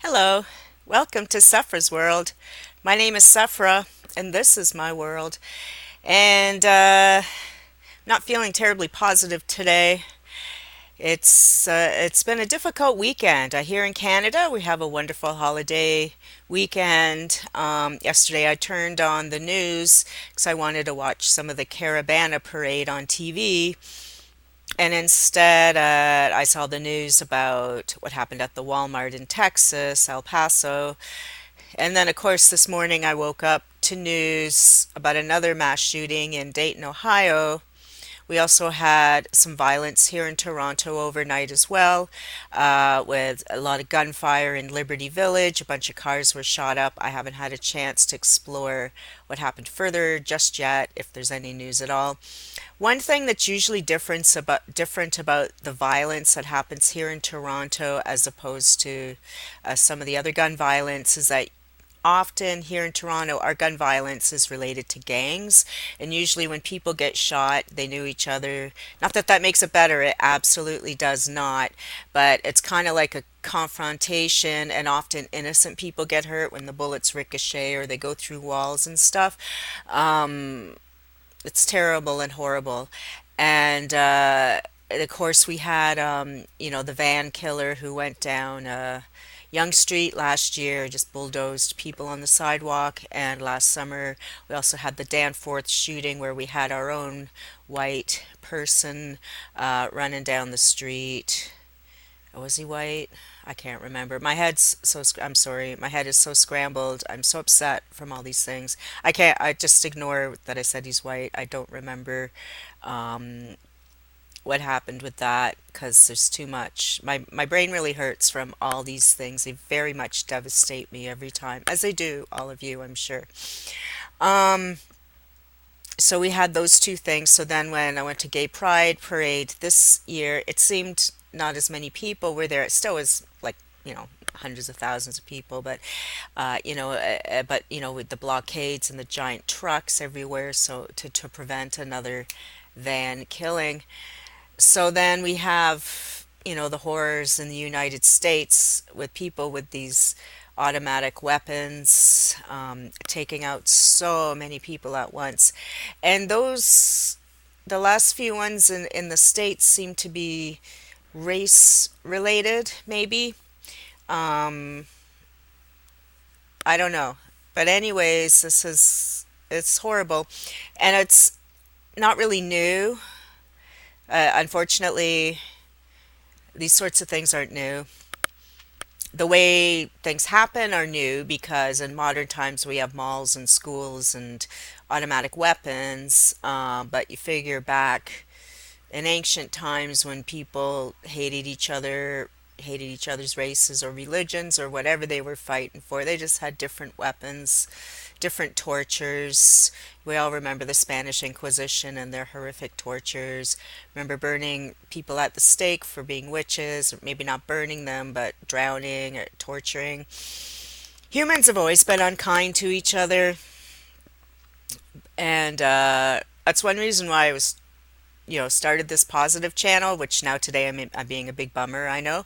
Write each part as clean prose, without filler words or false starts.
Hello, welcome to Safra's World. My name is Safra, and this is my world. And Not feeling terribly positive today. It's been a difficult weekend. Here in Canada, we have a wonderful holiday weekend. Yesterday, I turned on the news because I wanted to watch some of the Caravana parade on TV. And instead, I saw the news about what happened at the Walmart in Texas, El Paso. And then, of course, this morning I woke up to news about another mass shooting in Dayton, Ohio. We also had some violence here in Toronto overnight as well, with a lot of gunfire in Liberty Village. A bunch of cars were shot up. I haven't had a chance to explore what happened further just yet, if there's any news at all. One thing that's usually different about the violence that happens here in Toronto as opposed to some of the other gun violence is that often here in Toronto, our gun violence is related to gangs. And usually, when people get shot, they knew each other. Not that that makes it better, it absolutely does not. But it's kind of like a confrontation, and often innocent people get hurt when the bullets ricochet or they go through walls and stuff. Um, it's terrible and horrible. And of course, we had, the van killer who went down Young Street last year, just bulldozed people on the sidewalk. And last summer, we also had the Danforth shooting where we had our own white person running down the street. Was he white? I can't remember. I'm sorry. My head is so scrambled. I'm so upset from all these things. I just ignore that I said he's white. I don't remember um, what happened with that because there's too much. My brain really hurts from all these things. They very much devastate me every time, as they do all of you, I'm sure. Um, so we had those two things. So then when I went to Gay Pride Parade this year, it seemed not as many people were there. It still was like, hundreds of thousands of people, with the blockades and the giant trucks everywhere, so to prevent another van killing. So then we have, the horrors in the United States with people with these automatic weapons, taking out so many people at once. And the last few ones in the States seem to be race related, maybe. Um, I don't know. But anyways, it's horrible. And it's not really new. Unfortunately, these sorts of things aren't new. The way things happen are new because in modern times we have malls and schools and automatic weapons. But you figure back in ancient times when people hated each other's races or religions or whatever they were fighting for, they just had different weapons, different tortures. We all remember the Spanish Inquisition and their horrific tortures. Remember burning people at the stake for being witches, or maybe not burning them, but drowning or torturing. Humans have always been unkind to each other, and that's one reason why I was, started this positive channel, which now today I'm being a big bummer, I know.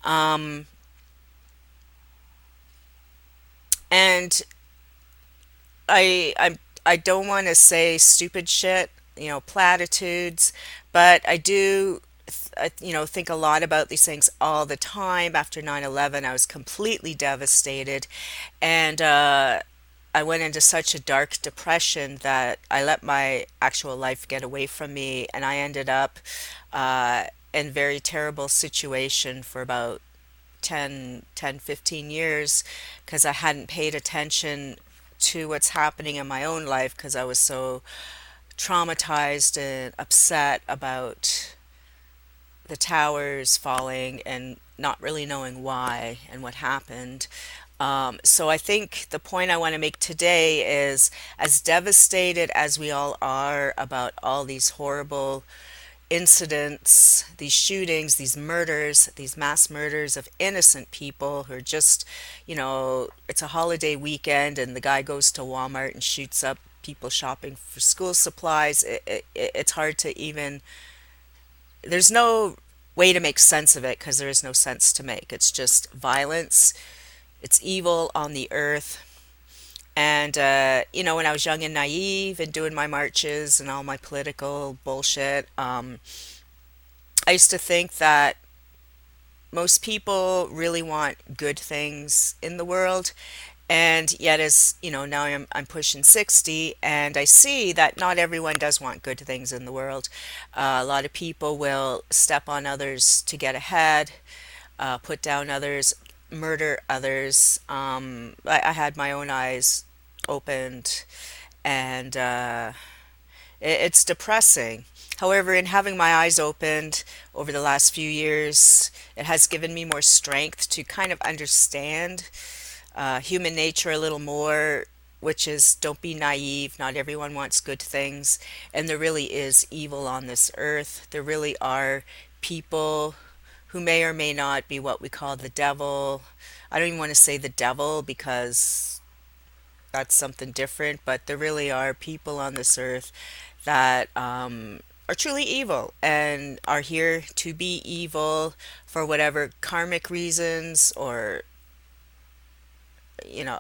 Um, and I don't want to say stupid shit, platitudes, but I do think a lot about these things all the time. After 9/11, I was completely devastated, and I went into such a dark depression that I let my actual life get away from me, and I ended up in very terrible situation for about 15 years because I hadn't paid attention to what's happening in my own life because I was so traumatized and upset about the towers falling and not really knowing why and what happened. So I think the point I want to make today is as devastated as we all are about all these horrible incidents, these shootings, these murders, these mass murders of innocent people who are just, it's a holiday weekend and the guy goes to Walmart and shoots up people shopping for school supplies. It's hard to even, there's no way to make sense of it because there is no sense to make. It's just violence. It's evil on the earth. And, when I was young and naive and doing my marches and all my political bullshit, I used to think that most people really want good things in the world. And yet, as now I'm pushing 60, and I see that not everyone does want good things in the world. A lot of people will step on others to get ahead, put down others, murder others. I had my own eyes opened, and it's depressing. However, in having my eyes opened over the last few years, it has given me more strength to kind of understand human nature a little more, which is don't be naive. Not everyone wants good things, and there really is evil on this earth. There really are people who may or may not be what we call the devil. I don't even want to say the devil because that's something different, but there really are people on this earth that are truly evil and are here to be evil for whatever karmic reasons, or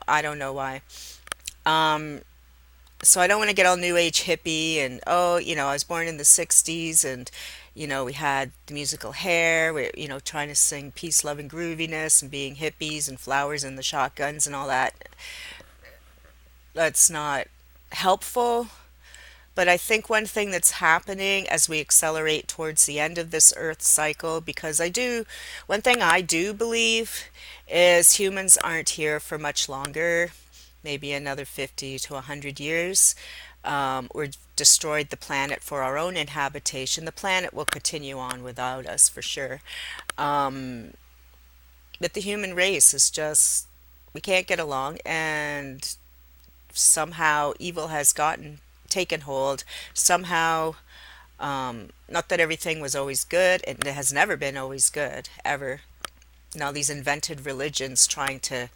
I don't know why. Um, so I don't want to get all new age hippie and, oh, I was born in the 60s, and we had the musical Hair, we trying to sing peace, love, and grooviness and being hippies and flowers and the shotguns and all that. That's not helpful. But I think one thing that's happening as we accelerate towards the end of this Earth cycle, because one thing I do believe is humans aren't here for much longer, maybe another 50 to 100 years. We've destroyed the planet for our own inhabitation. The planet will continue on without us for sure. Um, but the human race is just, we can't get along, and somehow evil has taken hold. Somehow, not that everything was always good, and it has never been always good, ever. Now, these invented religions trying to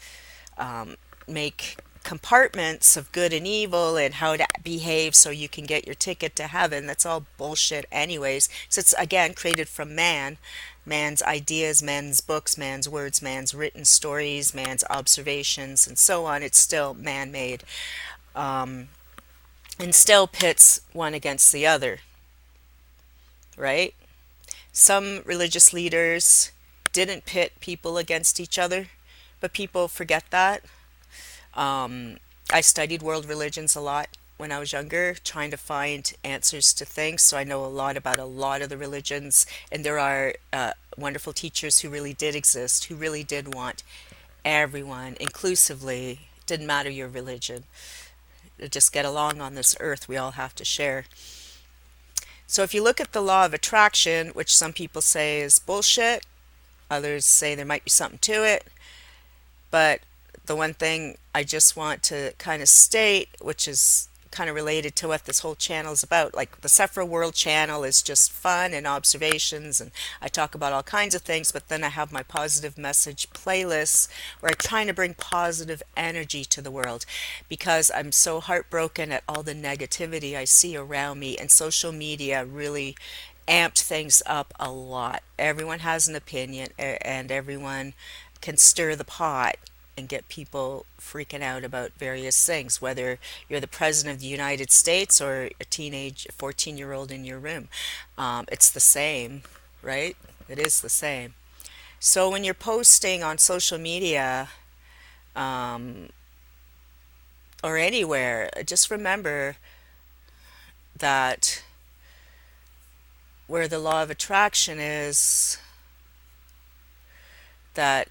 make compartments of good and evil and how to behave so you can get your ticket to heaven. That's all bullshit, anyways. So it's again created from man's ideas, man's books, man's words, man's written stories, man's observations, and so on. It's still man made, and still pits one against the other, right? Some religious leaders didn't pit people against each other, but people forget that. I studied world religions a lot when I was younger, trying to find answers to things. So I know a lot about a lot of the religions, and there are wonderful teachers who really did exist, who really did want everyone inclusively, didn't matter your religion, to just get along on this earth we all have to share. So if you look at the law of attraction, which some people say is bullshit, others say there might be something to it, but the one thing I just want to kind of state, which is kind of related to what this whole channel is about, like the Sephra World channel is just fun and observations, and I talk about all kinds of things, but then I have my positive message playlists where I'm trying to bring positive energy to the world, because I'm so heartbroken at all the negativity I see around me, and social media really amped things up a lot. Everyone has an opinion, and everyone can stir the pot and get people freaking out about various things, whether you're the president of the United States or a teenage 14-year-old in your room. It's the same, right? It is the same. So when you're posting on social media, um, or anywhere, just remember that where the law of attraction is, that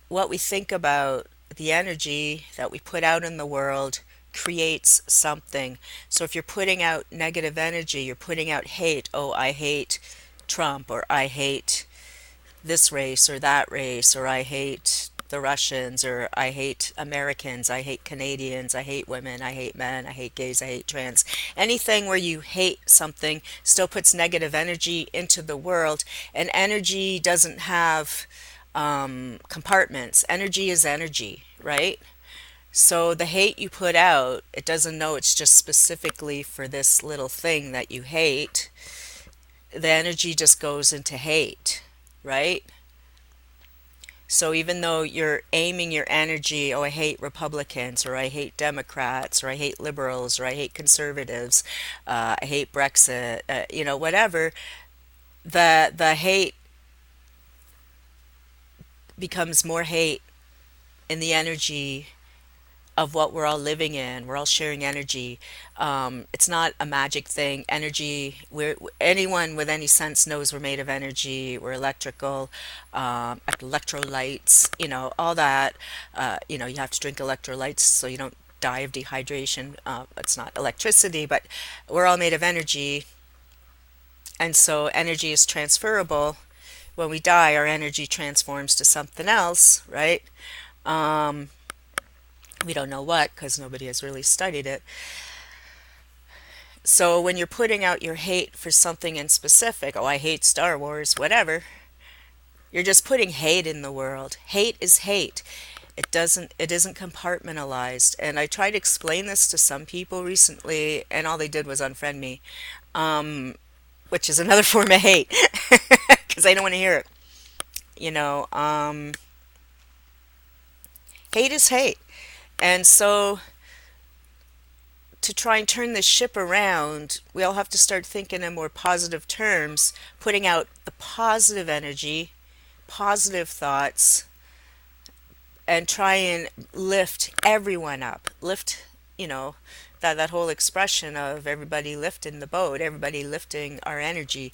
what we think about, the energy that we put out in the world, creates something. So if you're putting out negative energy, you're putting out hate. Oh, I hate Trump, or I hate this race or that race, or I hate the Russians, or I hate Americans, I hate Canadians, I hate women, I hate men, I hate gays, I hate trans. Anything where you hate something still puts negative energy into the world, and energy doesn't have compartments. Energy is energy, right? So the hate you put out, it doesn't know it's just specifically for this little thing that you hate. The energy just goes into hate, right? So even though you're aiming your energy, oh, I hate Republicans, or I hate Democrats, or I hate liberals, or I hate conservatives, I hate Brexit, whatever, the hate becomes more hate in the energy of what we're all living in. We're all sharing energy. It's not a magic thing. Energy, anyone with any sense knows we're made of energy. We're electrical, electrolytes, all that. You have to drink electrolytes so you don't die of dehydration. It's not electricity, but we're all made of energy. And so energy is transferable. When we die, our energy transforms to something else, right? Um, we don't know what because nobody has really studied it. So when you're putting out your hate for something in specific, oh, I hate Star Wars, whatever, you're just putting hate in the world. Hate is hate. It isn't compartmentalized. And I tried to explain this to some people recently, and all they did was unfriend me, um, which is another form of hate because I don't want to hear it. You know, um, Hate is hate. And so to try and turn this ship around, we all have to start thinking in more positive terms, putting out the positive energy, positive thoughts, and try and lift everyone up. Lift, you know, that whole expression of everybody lifting the boat, everybody lifting our energy.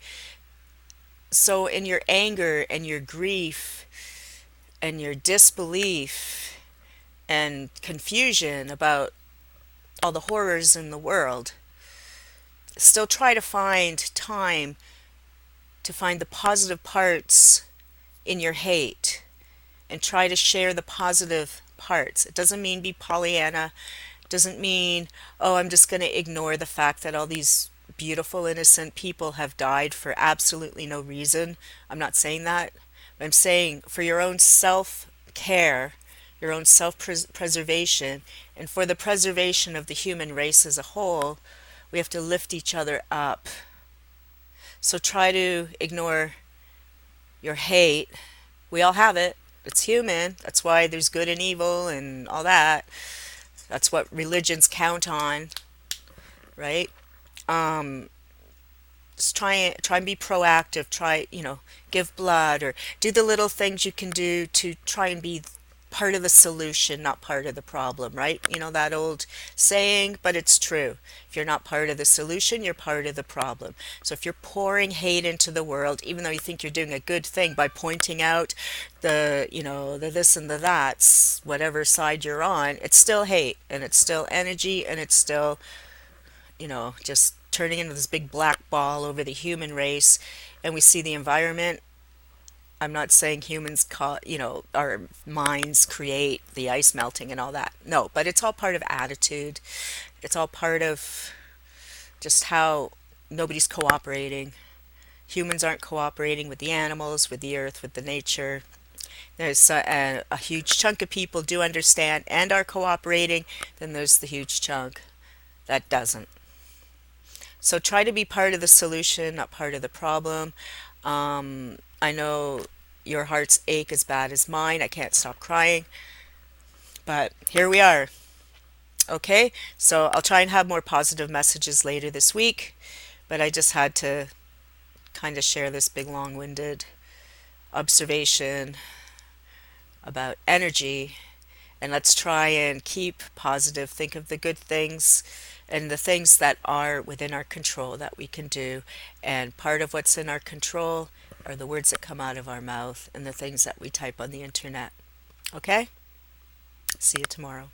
So in your anger and your grief and your disbelief and confusion about all the horrors in the world, still try to find time to find the positive parts in your hate and try to share the positive parts. It doesn't mean be Pollyanna. It doesn't mean, oh, I'm just going to ignore the fact that all these beautiful, innocent people have died for absolutely no reason. I'm not saying that. I'm saying for your own self care, your own self preservation, and for the preservation of the human race as a whole, we have to lift each other up. So try to ignore your hate. We all have it. It's human. That's why there's good and evil and all that. That's what religions count on, right? Um, just try and be proactive. Try, give blood or do the little things you can do to try and be part of the solution, not part of the problem, right? You know that old saying, but it's true. If you're not part of the solution, you're part of the problem. So if you're pouring hate into the world, even though you think you're doing a good thing by pointing out the this and the that's, whatever side you're on, it's still hate and it's still energy and it's still, just turning into this big black ball over the human race. And we see the environment. I'm not saying our minds create the ice melting and all that. No, but it's all part of attitude. It's all part of just how nobody's cooperating. Humans aren't cooperating with the animals, with the earth, with the nature. There's a huge chunk of people do understand and are cooperating. Then there's the huge chunk that doesn't. So try to be part of the solution, not part of the problem. I know your heart's ache as bad as mine. I can't stop crying, but here we are. Okay, so I'll try and have more positive messages later this week, but I just had to kind of share this big long-winded observation about energy. And let's try and keep positive, think of the good things and the things that are within our control that we can do. And part of what's in our control are the words that come out of our mouth and the things that we type on the internet. Okay? See you tomorrow.